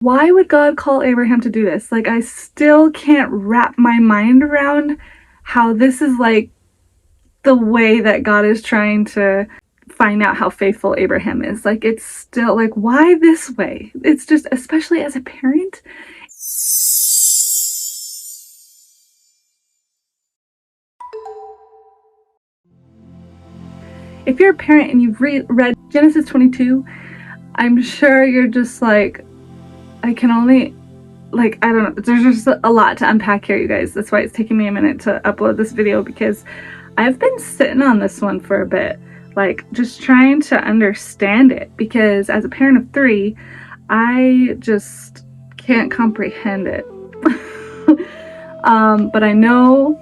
Why would God call Abraham to do this? Like, I still can't wrap my mind around how this is like the way that God is trying to find out how faithful Abraham is. Like, it's still like, why this way? It's just, especially as a parent. If you're a parent and you've read Genesis 22, I'm sure you're just like, I can only, like, I don't know. There's just a lot to unpack here, you guys. That's why it's taking me a minute to upload this video, because I've been sitting on this one for a bit, like just trying to understand it, because as a parent of 3, I just can't comprehend it. But I know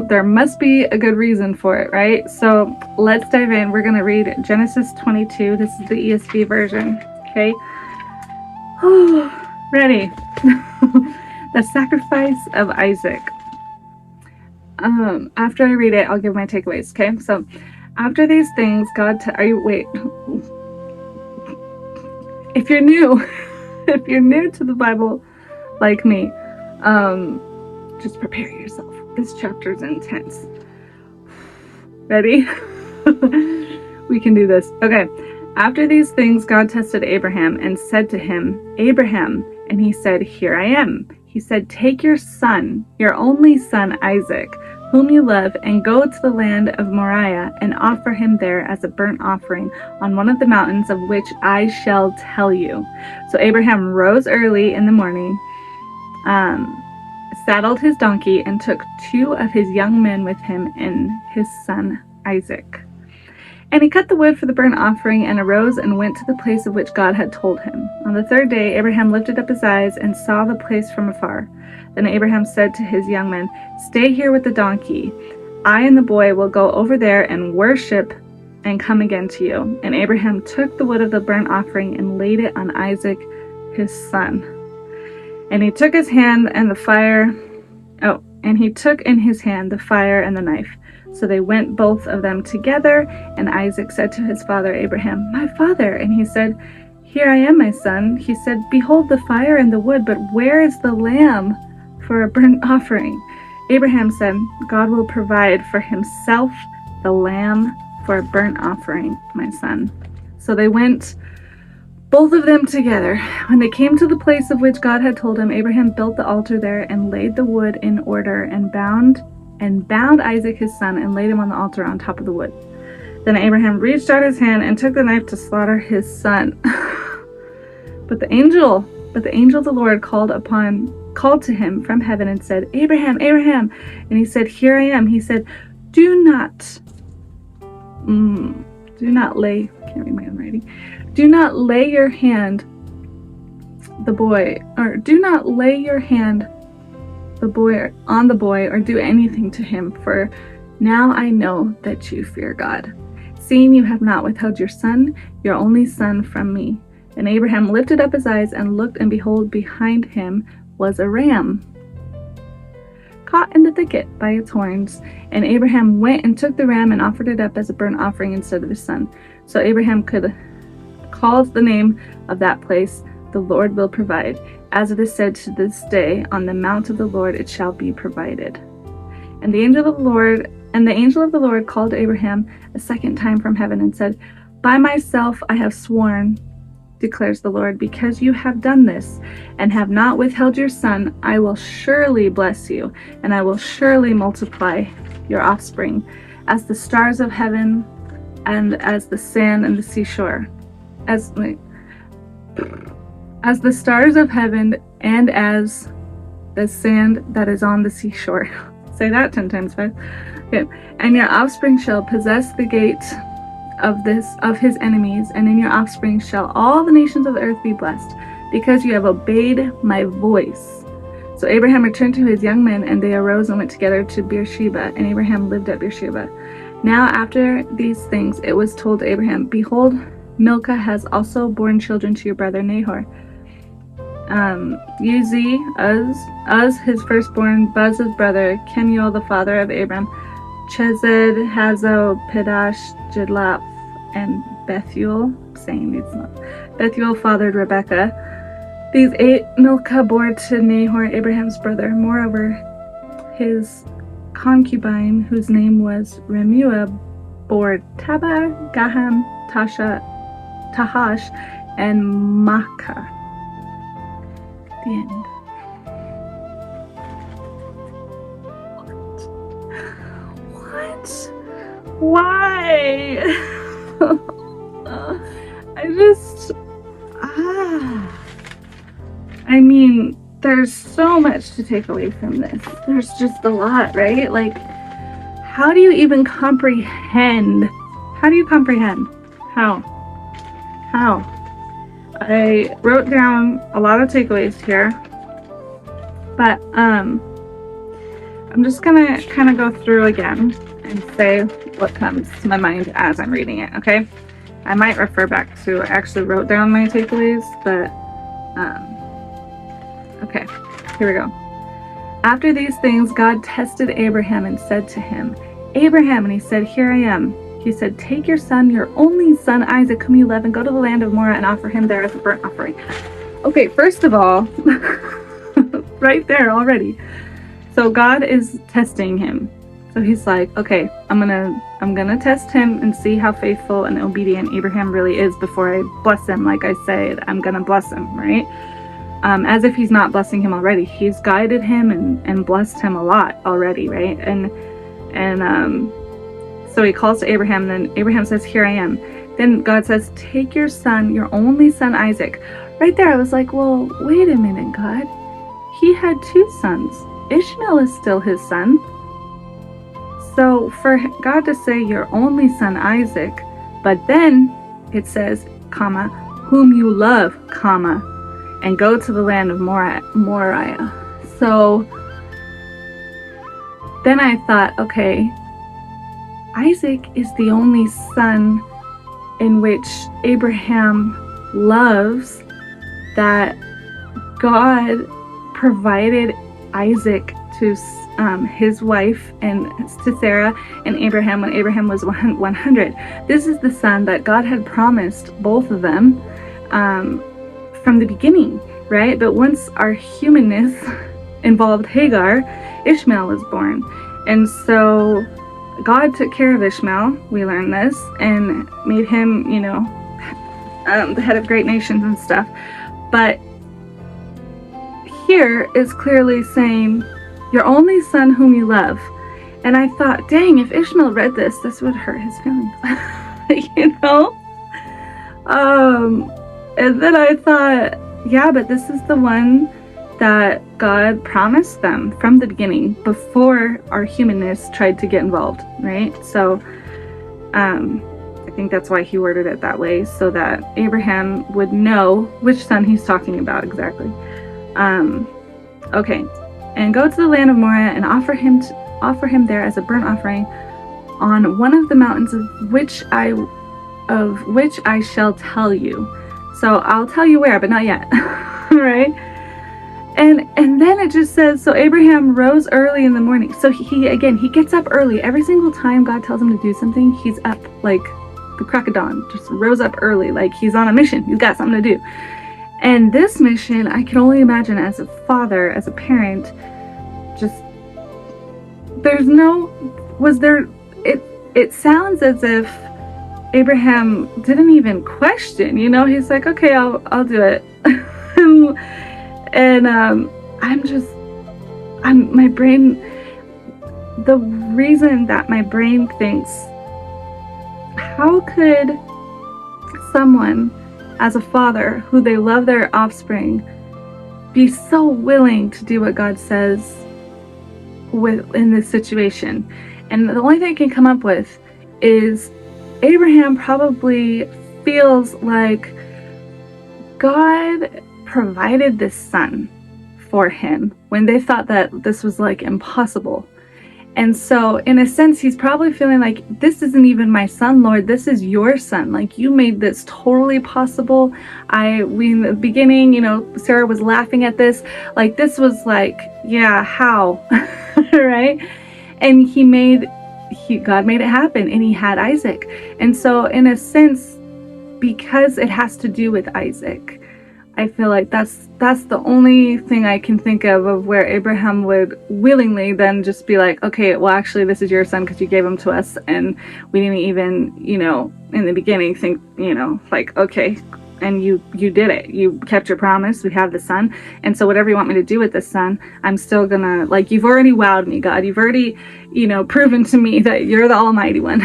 there must be a good reason for it, right? So let's dive in. We're gonna read Genesis 22. This is the ESV version, okay? Ready? The sacrifice of Isaac. After I read it, I'll give my takeaways, okay? So, after these things, wait. If you're new, if you're new to the Bible, like me, just prepare yourself. This chapter's intense. Ready? We can do this. Okay. After these things, God tested Abraham and said to him, Abraham, and he said, Here I am. He said, Take your son, your only son Isaac, whom you love, and go to the land of Moriah and offer him there as a burnt offering on one of the mountains of which I shall tell you. So Abraham rose early in the morning, saddled his donkey, and took 2 of his young men with him and his son Isaac. And he cut the wood for the burnt offering and arose and went to the place of which God had told him. On the 3rd day, Abraham lifted up his eyes and saw the place from afar. Then Abraham said to his young men, Stay here with the donkey. I and the boy will go over there and worship and come again to you. And Abraham took the wood of the burnt offering and laid it on Isaac, his son. And he took his hand and the fire. And he took in his hand the fire and the knife. So they went both of them together, and Isaac said to his father Abraham, My father. And he said, Here I am, my son. He said, Behold the fire and the wood, but where is the lamb for a burnt offering? Abraham said, God will provide for himself the lamb for a burnt offering, my son. So they went, both of them together. When they came to the place of which God had told him, Abraham built the altar there and laid the wood in order and bound Isaac his son and laid him on the altar on top of the wood. Then Abraham reached out his hand and took the knife to slaughter his son. But the angel of the Lord called to him from heaven and said, Abraham, Abraham. And he said, Here I am. He said, Do not lay, can't read my own writing. Do not lay your hand on the boy or do anything to him, for now I know that you fear God, seeing you have not withheld your son, your only son, from me. And Abraham lifted up his eyes and looked, and behold, behind him was a ram caught in the thicket by its horns. And Abraham went and took the ram and offered it up as a burnt offering instead of his son. So Abraham called the name of that place, The Lord will provide. As it is said to this day, on the mount of the Lord it shall be provided. And the angel of the Lord called Abraham a second time from heaven and said, By myself I have sworn, declares the Lord, because you have done this and have not withheld your son, I will surely bless you, and I will surely multiply your offspring as the stars of heaven and as the sand and the seashore. As the stars of heaven and as the sand that is on the seashore. Say that 10 times fast. Okay. And your offspring shall possess the gate of his enemies, and in your offspring shall all the nations of the earth be blessed, because you have obeyed my voice. So Abraham returned to his young men, and they arose and went together to Beersheba, and Abraham lived at Beersheba. Now after these things it was told to Abraham, Behold, Milcah has also borne children to your brother Nahor. Uzi, Uz his firstborn, Buz his brother, Kemuel the father of Abram, Chesed, Hazo, Pedash, Jidlaph, and Bethuel, saying these not. Bethuel fathered Rebekah. These 8 Milcah bore to Nahor, Abraham's brother. Moreover, his concubine, whose name was Remuah, bore Taba, Gaham, Tahash, and Makkah. The end. What? Why? I mean, there's so much to take away from this. There's just a lot, right? Like, how do you even comprehend? How do you comprehend? How? I wrote down a lot of takeaways here, but I'm just gonna kind of go through again and say what comes to my mind as I'm reading it, okay? I might refer back to, I actually wrote down my takeaways, but okay, here we go. After these things, God tested Abraham and said to him, Abraham, and he said, here I am. He said, take your son, your only son, Isaac, whom you love, and go to the land of Moriah and offer him there as a burnt offering. Okay, first of all, right there already. So God is testing him. So he's like, okay, I'm gonna test him and see how faithful and obedient Abraham really is before I bless him. Like I said, I'm gonna bless him, right? As if he's not blessing him already. He's guided him and blessed him a lot already, right? And so he calls to Abraham, then Abraham says, here I am. Then God says, take your son, your only son, Isaac. Right there, I was like, well, wait a minute, God. He had 2 sons. Ishmael is still his son. So for God to say your only son, Isaac, but then it says, comma, whom you love, comma, and go to the land of Moriah. So then I thought, okay, Isaac is the only son in which Abraham loves, that God provided Isaac to his wife and to Sarah and Abraham when Abraham was 100. This is the son that God had promised both of them from the beginning, right? But once our humanness involved Hagar, Ishmael was born. And so God took care of Ishmael, we learned this, and made him, the head of great nations and stuff. But here is clearly saying, your only son whom you love. And I thought, dang, if Ishmael read this would hurt his feelings. And then I thought, yeah, but this is the one that God promised them from the beginning, before our humanness tried to get involved, right? So I think that's why he worded it that way, so that Abraham would know which son he's talking about exactly. Okay, and go to the land of Moriah and offer him there as a burnt offering on one of the mountains of which I shall tell you. So I'll tell you where, but not yet. Right? And then it just says, so Abraham rose early in the morning. So he gets up early. Every single time God tells him to do something, he's up like the crack of dawn. Just rose up early, like he's on a mission. He's got something to do. And this mission, I can only imagine as a father, as a parent, it sounds as if Abraham didn't even question, he's like, okay, I'll do it. And my brain, the reason that my brain thinks, how could someone as a father who they love their offspring be so willing to do what God says in this situation? And the only thing I can come up with is Abraham probably feels like God provided this son for him when they thought that this was like impossible. And so in a sense, he's probably feeling like, this isn't even my son, Lord, this is your son. Like, you made this totally possible. We in the beginning, Sarah was laughing at this. Like, this was like, yeah, how? Right? And God made it happen, and he had Isaac. And so in a sense, because it has to do with Isaac, I feel like that's the only thing I can think of where Abraham would willingly then just be like, okay, well, actually, this is your son because you gave him to us, and we didn't even, in the beginning think, like, okay, and you did it. You kept your promise. We have the son, and so whatever you want me to do with this son, I'm still gonna, like, you've already wowed me, God. You've already, proven to me that you're the Almighty One,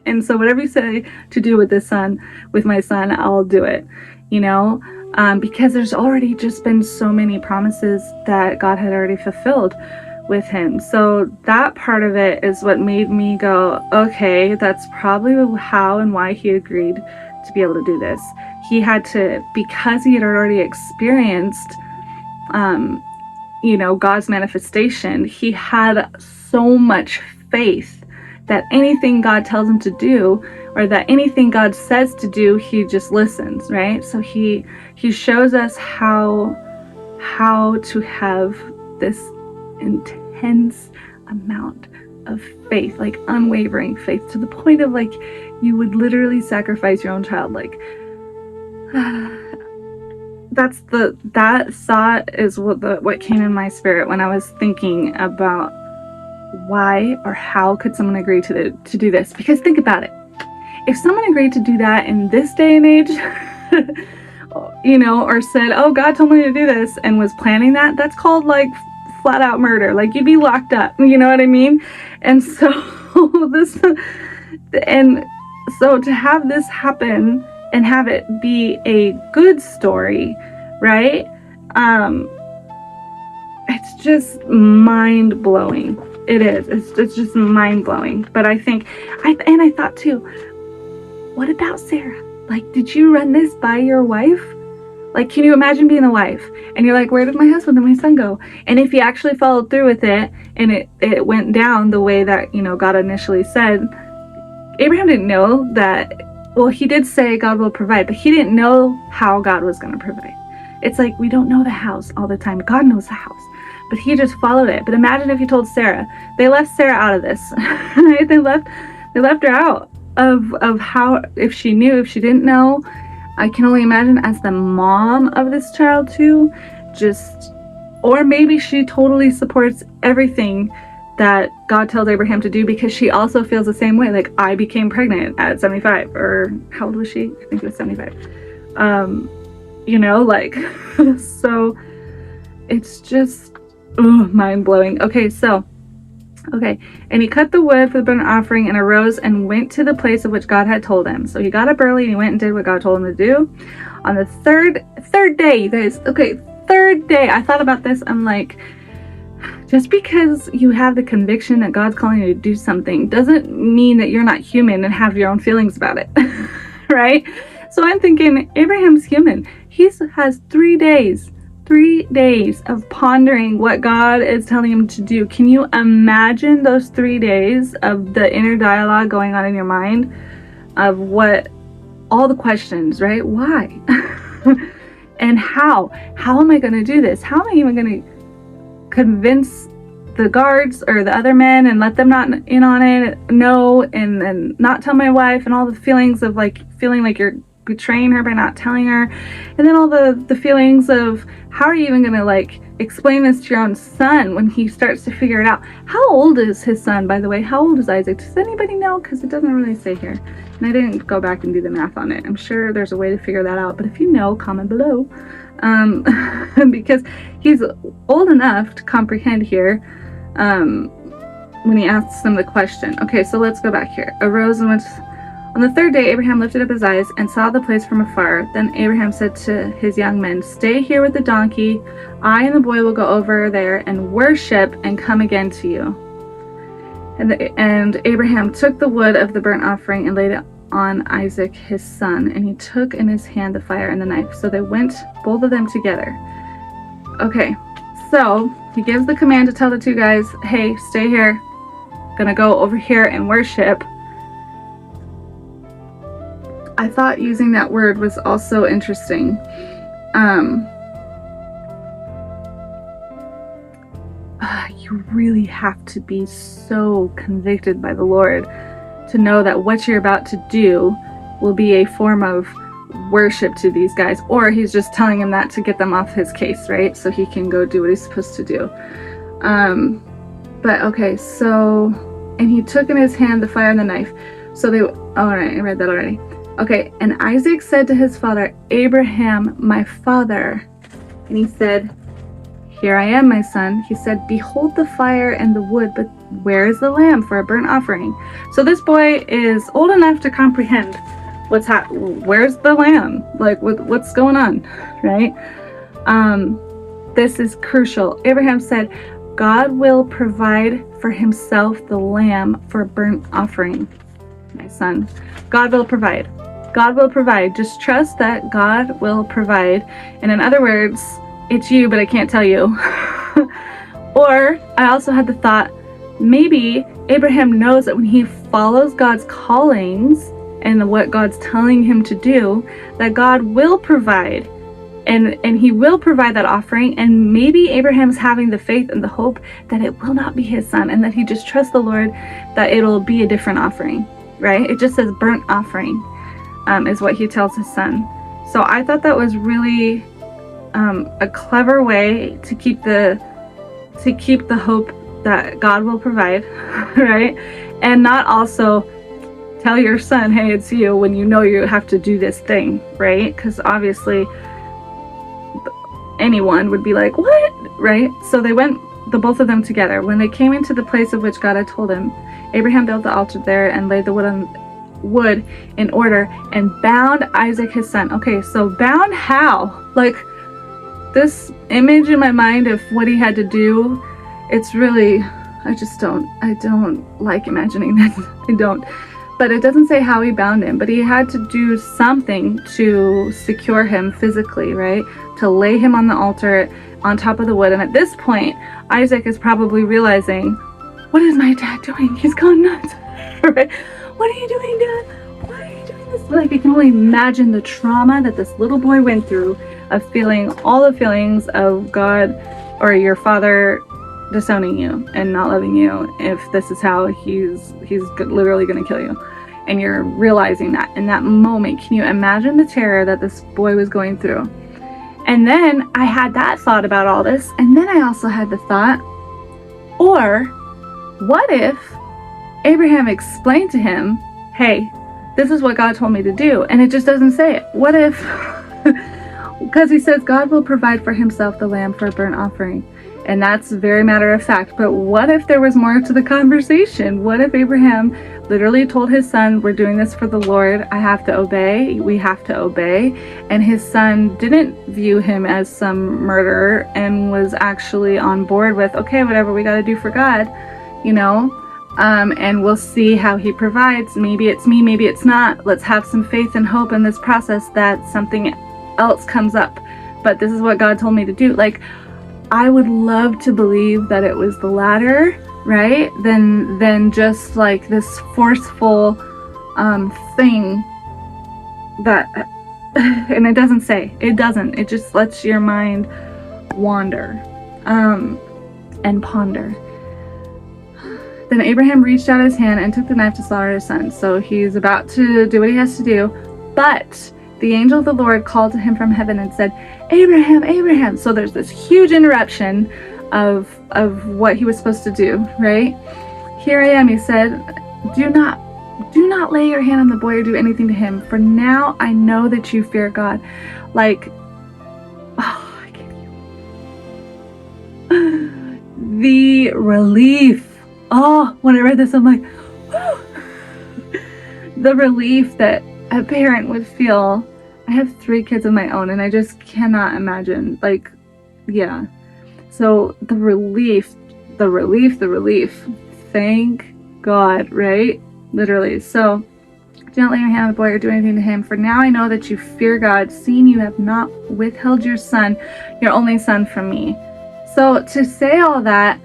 and so whatever you say to do with this son, with my son, I'll do it, because there's already just been so many promises that God had already fulfilled with him. So that part of it is what made me go, okay, that's probably how and why he agreed to be able to do this. He had to, because he had already experienced, God's manifestation, he had so much faith that anything God tells him to do, or that anything God says to do, he just listens, right? So he shows us how to have this intense amount of faith, like unwavering faith, to the point of like you would literally sacrifice your own child. Like that thought is what came in my spirit when I was thinking about why or how could someone agree to do this. Because think about it, if someone agreed to do that in this day and age, or said, oh, God told me to do this, and was planning that, that's called like flat out murder. Like, you'd be locked up, you know what I mean? And so so to have this happen and have it be a good story, right? It's just mind blowing. It is. It's just mind blowing. But I thought too, what about Sarah? Like, did you run this by your wife? Like, can you imagine being a wife and you're like, where did my husband and my son go? And if he actually followed through with it and it went down the way that, God initially said, Abraham didn't know that. Well, he did say God will provide, but he didn't know how God was going to provide. It's like, we don't know the house all the time. God knows the house, but he just followed it. But imagine if he told Sarah. They left Sarah out of this, right? They left her out of how, if she knew, if she didn't know. I can only imagine as the mom of this child too, or maybe she totally supports everything that God tells Abraham to do, because she also feels the same way. Like, I became pregnant at 75, or how old was she? I think it was 75. So it's just mind blowing. Okay, and he cut the wood for the burnt offering and arose and went to the place of which God had told him. So he got up early and he went and did what God told him to do. On the third day, you guys, third day, I thought about this. I'm like, just because you have the conviction that God's calling you to do something doesn't mean that you're not human and have your own feelings about it, right? So I'm thinking, Abraham's human. He has 3 days of pondering what God is telling him to do. Can you imagine those 3 days of the inner dialogue going on in your mind of all the questions, right? Why? And how am I going to do this? How am I even going to convince the guards or the other men and let them not in on it? No, and not tell my wife, and all the feelings of like feeling like you're betraying her by not telling her, and then all the feelings of how are you even going to like explain this to your own son when he starts to figure it out. How old is his son, by the way? How old is Isaac? Does anybody know? Because it doesn't really say here, and I didn't go back and do the math on it. I'm sure there's a way to figure that out, but if you know, comment below, because he's old enough to comprehend here when he asks them the question. Okay, so let's go back here. Arose and went. On the third day, Abraham lifted up his eyes and saw the place from afar. Then Abraham said to his young men, stay here with the donkey. I and the boy will go over there and worship and come again to you. And Abraham took the wood of the burnt offering and laid it on Isaac his son. And he took in his hand the fire and the knife. So they went, both of them together. Okay, so he gives the command to tell the two guys, hey, stay here. Gonna go over here and worship. I thought using that word was also interesting. You really have to be so convicted by the Lord to know that what you're about to do will be a form of worship to these guys, or he's just telling him that to get them off his case, right? So he can go do what he's supposed to do. But okay, so, and he took in his hand the fire and the knife. So they, all right, I read that already. Okay, and Isaac said to his father, Abraham, my father. And he said, here I am, my son. He said, behold the fire and the wood, but where is the lamb for a burnt offering? So this boy is old enough to comprehend where's the lamb? Like, what's going on, right? This is crucial. Abraham said, God will provide for himself the lamb for a burnt offering, my son. God will provide. God will provide. Just trust that God will provide. And in other words, it's you, but I can't tell you. Or I also had the thought, maybe Abraham knows that when he follows God's callings and what God's telling him to do, that God will provide. And he will provide that offering. And maybe Abraham's having the faith and the hope that it will not be his son, and that he just trusts the Lord that it'll be a different offering, right? It just says burnt offering, is what he tells his son. So I thought that was really a clever way to keep the hope that God will provide, right? And not also tell your son, hey, it's you, when you know you have to do this thing, right? Because obviously anyone would be like, what? Right? So they went, the both of them together. When they came into the place of which God had told him, Abraham built the altar there and laid the wood in order and bound Isaac his son. Okay, so bound how? Like, this image in my mind of what he had to do, it's really, I don't like imagining that. I don't. But it doesn't say how he bound him, but he had to do something to secure him physically, right? To lay him on the altar on top of the wood. And at this point, Isaac is probably realizing, what is my dad doing? He's gone nuts, right? What are you doing, Dad? Why are you doing this? Like, you can only imagine the trauma that this little boy went through of feeling all the feelings of God or your father disowning you and not loving you, if this is how he's literally going to kill you, and you're realizing that in that moment. Can you imagine the terror that this boy was going through? And then I had that thought about all this, and then I also had the thought, or what if Abraham explained to him, hey, this is what God told me to do, and it just doesn't say it? What if because he says God will provide for himself the lamb for a burnt offering. And that's very matter of fact. But what if there was more to the conversation? What if Abraham literally told his son, we're doing this for the Lord. I have to obey. We have to obey. And his son didn't view him as some murderer and was actually on board with, okay, whatever we got to do for God, you know? And we'll see how he provides. Maybe it's me, maybe it's not. Let's have some faith and hope in this process that something else comes up. But this is what God told me to do. Like, I would love to believe that it was the latter, right? Than just like this forceful thing that, and it doesn't say, it just lets your mind wander and ponder. Then Abraham reached out his hand and took the knife to slaughter his son. So he's about to do what he has to do, but the angel of the Lord called to him from heaven and said, Abraham, Abraham. So there's this huge interruption of what he was supposed to do, right? Here I am, he said, do not lay your hand on the boy or do anything to him, for now I know that you fear God. Like, oh, I can't even. The relief. Oh, when I read this, I'm like, whew. The relief that a parent would feel. I have 3 kids of my own, and I just cannot imagine, like, yeah. So the relief, thank God, right? Literally. So do not lay your hand on the boy or do anything to him, for now I know that you fear God, seeing you have not withheld your son, your only son, from me. So to say all that,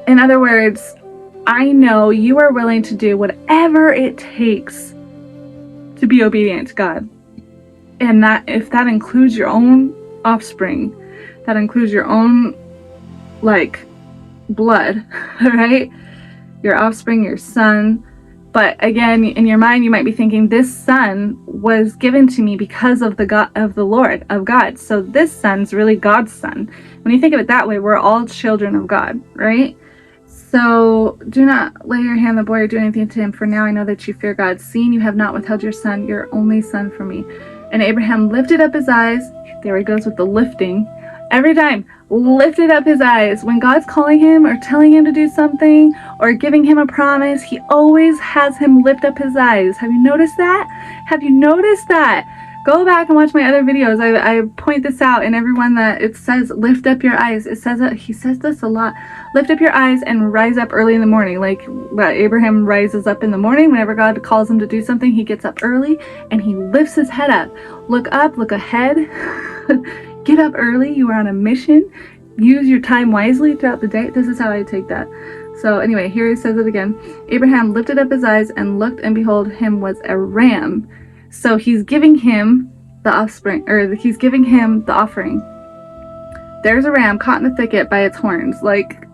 in other words, I know you are willing to do whatever it takes to be obedient to God. And that, if that includes your own offspring, that includes your own, like, blood, right? Your offspring, your son, But again, in your mind, you might be thinking, this son was given to me because of the God, of the Lord, of God. So this son's really God's son. When you think of it that way, we're all children of God, right? So do not lay your hand on the boy or do anything to him, for now I know that you fear God, seeing you have not withheld your son, your only son, from me. And Abraham lifted up his eyes. There he goes with the lifting. Every time, lifted up his eyes. When God's calling him or telling him to do something or giving him a promise, he always has him lift up his eyes. Have you noticed that? Have you noticed that? Go back and watch my other videos. I point this out in every one that it says, lift up your eyes. It says that, he says this a lot. Lift up your eyes and rise up early in the morning. Like Abraham rises up in the morning. Whenever God calls him to do something, he gets up early and he lifts his head up. Look up, look ahead. Get up early. You are on a mission. Use your time wisely throughout the day. This is how I take that. So anyway, here he says it again. Abraham lifted up his eyes and looked, and behold, him was a ram. So he's giving him the offspring, or he's giving him the offering. There's a ram caught in the thicket by its horns. Like,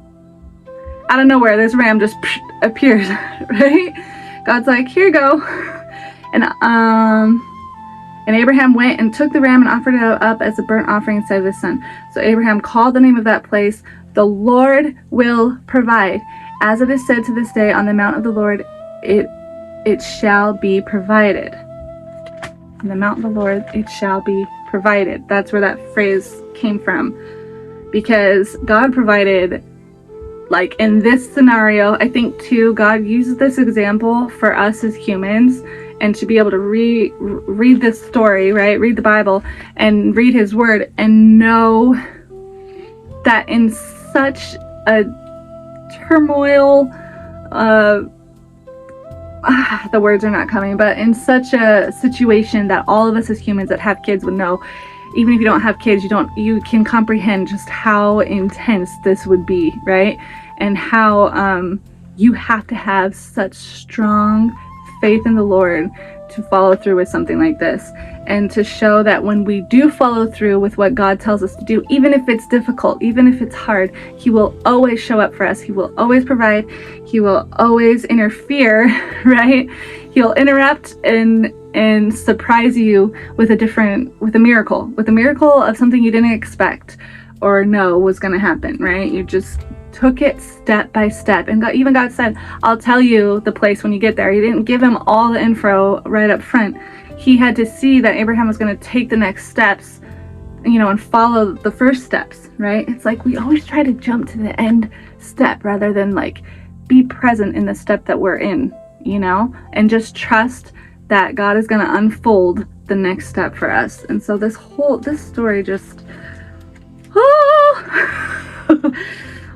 out of nowhere, this ram just appears, right? God's like, here you go. And Abraham went and took the ram and offered it up as a burnt offering instead of his son. So Abraham called the name of that place, the Lord will provide. As it is said to this day, on the mount of the Lord, it shall be provided. In the mount of the Lord, it shall be provided. That's where that phrase came from. Because God provided, like in this scenario, I think too, God uses this example for us as humans, and to be able to read this story, right? Read the Bible and read his word and know that in such a turmoil, the words are not coming, but in such a situation that all of us as humans that have kids would know, even if you don't have kids, you can comprehend just how intense this would be, right? And how you have to have such strong faith in the Lord to follow through with something like this, and to show that when we do follow through with what God tells us to do, even if it's difficult, even if it's hard, he will always show up for us. He will always provide. He will always interfere, right? He'll interrupt and surprise you with a miracle of something you didn't expect or know was going to happen, right? You just took it step by step. And God said, I'll tell you the place when you get there. He didn't give him all the info right up front. He had to see that Abraham was going to take the next steps, and follow the first steps, right? It's like we always try to jump to the end step rather than like be present in the step that we're in, and just trust that God is going to unfold the next step for us. And so this story just,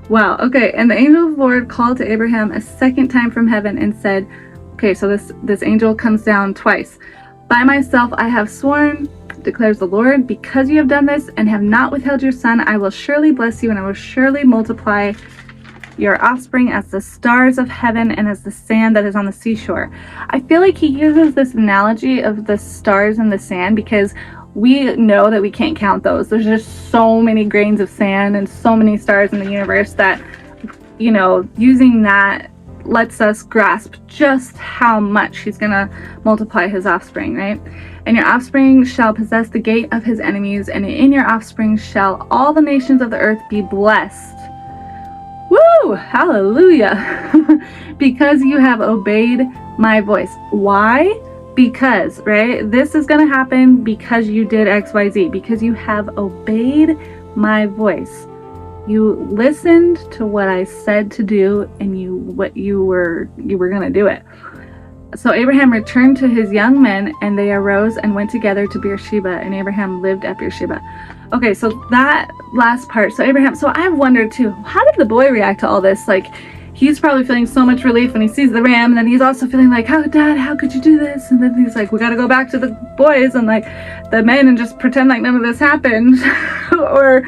wow. Okay. And the angel of the Lord called to Abraham a second time from heaven and said, okay, so this angel comes down twice. By myself I have sworn, declares the Lord, because you have done this and have not withheld your son, I will surely bless you, and I will surely multiply your offspring as the stars of heaven and as the sand that is on the seashore. I feel like he uses this analogy of the stars and the sand because we know that we can't count those. There's just so many grains of sand and so many stars in the universe that, using that lets us grasp just how much he's going to multiply his offspring, right? And your offspring shall possess the gate of his enemies, and in your offspring shall all the nations of the earth be blessed. Woo! Hallelujah! Because you have obeyed my voice. Why? Because, right? This is going to happen because you did XYZ, because you have obeyed my voice. You listened to what I said to do, and you were going to do it. So Abraham returned to his young men, and they arose and went together to Beersheba, and Abraham lived at Beersheba. Okay, so that last part. So I've wondered too, how did the boy react to all this? Like, he's probably feeling so much relief when he sees the ram, and then he's also feeling like, Dad, how could you do this? And then he's like, we got to go back to the boys and like the men and just pretend like none of this happened. Or,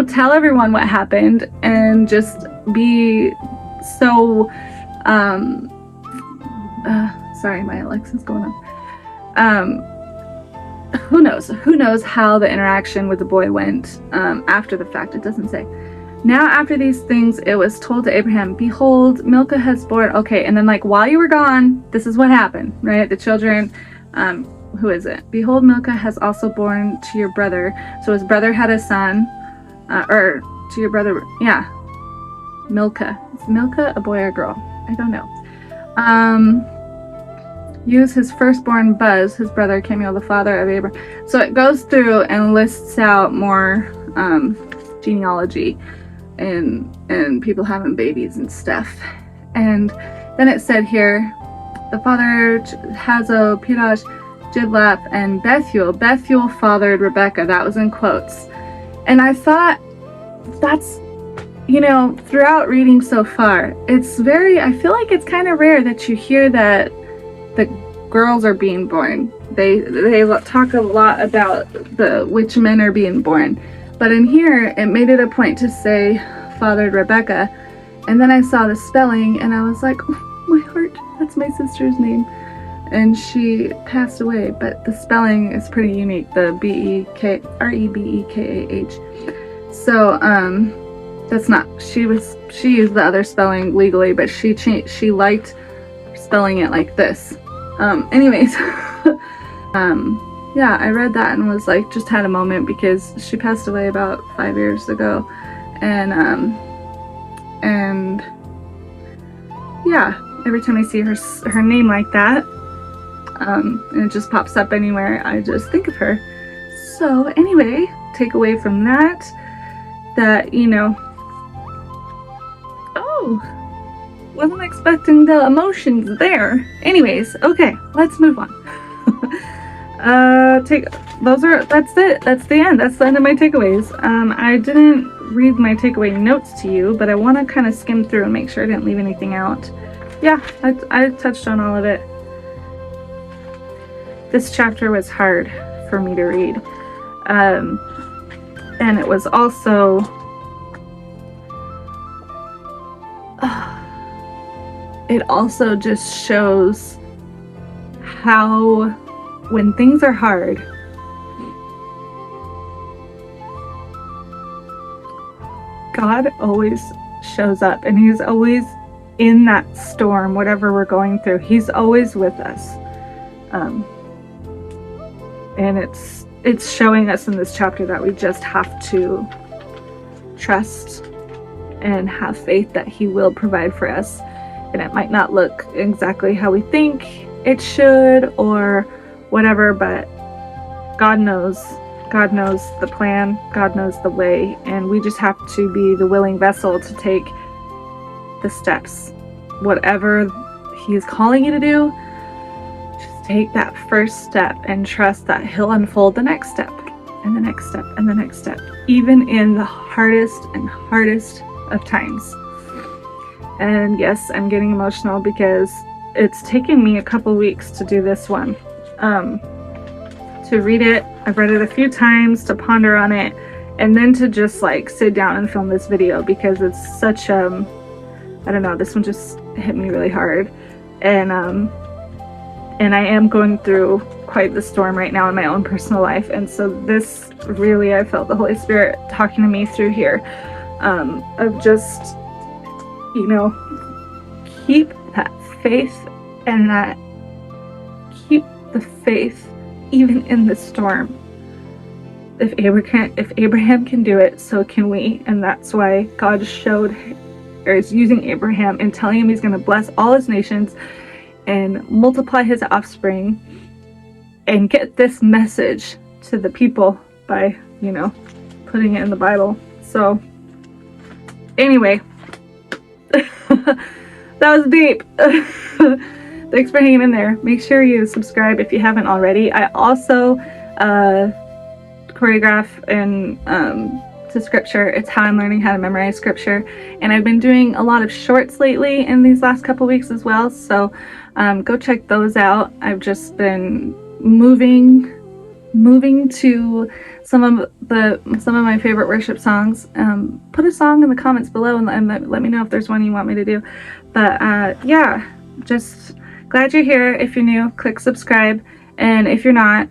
tell everyone what happened and just be so, sorry, my Alexa's going on. Who knows how the interaction with the boy went after the fact. It doesn't say. Now after these things, it was told to Abraham, behold, Milcah has borne. Okay, and then like while you were gone, this is what happened, right? The children, who is it? Behold, Milcah has also borne to your brother. So his brother had a son, or to your brother, yeah, Milcah. Is Milcah a boy or a girl? I don't know. Use his firstborn Buz, his brother Kemuel, the father of Abraham. So it goes through and lists out more genealogy and people having babies and stuff. And then it said here, the father Hazo, Pirash, Jidlaph, and Bethuel. Bethuel fathered Rebecca. That was in quotes. And I thought, that's, you know, throughout reading so far, it's very, I feel like it's kind of rare that you hear that the girls are being born. They talk a lot about which men are being born. But in here, it made it a point to say fathered Rebecca. And then I saw the spelling and I was like, oh, my heart, that's my sister's name. And she passed away, but the spelling is pretty unique, the Rebekah. So, that's not, she used the other spelling legally, but she liked spelling it like this. Anyways, yeah, I read that and was like, just had a moment because she passed away about 5 years ago. And yeah, every time I see her name like that, and it just pops up anywhere, I just think of her. So anyway, take away from that, you know, oh, wasn't expecting the emotions there. Anyways, okay, let's move on. That's it. That's the end. That's the end of my takeaways. I didn't read my takeaway notes to you, but I want to kind of skim through and make sure I didn't leave anything out. Yeah, I touched on all of it. This chapter was hard for me to read. And it was also it also just shows how when things are hard, God always shows up, and he's always in that storm, whatever we're going through. He's always with us. And it's showing us in this chapter that we just have to trust and have faith that he will provide for us. And it might not look exactly how we think it should or whatever, but God knows the plan, God knows the way, and we just have to be the willing vessel to take the steps. Whatever he is calling you to do, just take that first step and trust that he'll unfold the next step and the next step and the next step, even in the hardest and hardest of times. And yes, I'm getting emotional because it's taken me a couple weeks to do this one. To read it, I've read it a few times, to ponder on it, and then to just like sit down and film this video because it's such I don't know, this one just hit me really hard. And I am going through quite the storm right now in my own personal life, and so this really, I felt the Holy Spirit talking to me through here, of just, you know, keep that faith, and that keep the faith even in the storm. If Abraham can do it, so can we. And that's why God showed, or is using Abraham and telling him he's going to bless all his nations and multiply his offspring and get this message to the people by, you know, putting it in the Bible. So anyway, that was deep. Thanks for hanging in there. Make sure you subscribe if you haven't already. I also choreograph and to scripture. It's how I'm learning how to memorize scripture, and I've been doing a lot of shorts lately in these last couple weeks as well, so go check those out. I've just been moving to some of my favorite worship songs. Put a song in the comments below and let me know if there's one you want me to do. But yeah, just glad you're here. If you're new, click subscribe, and if you're not,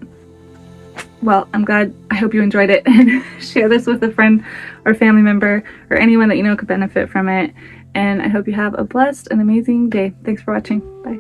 well, I'm glad. I hope you enjoyed it, and share this with a friend or family member or anyone that you know could benefit from it. And I hope you have a blessed and amazing day. Thanks for watching. Bye.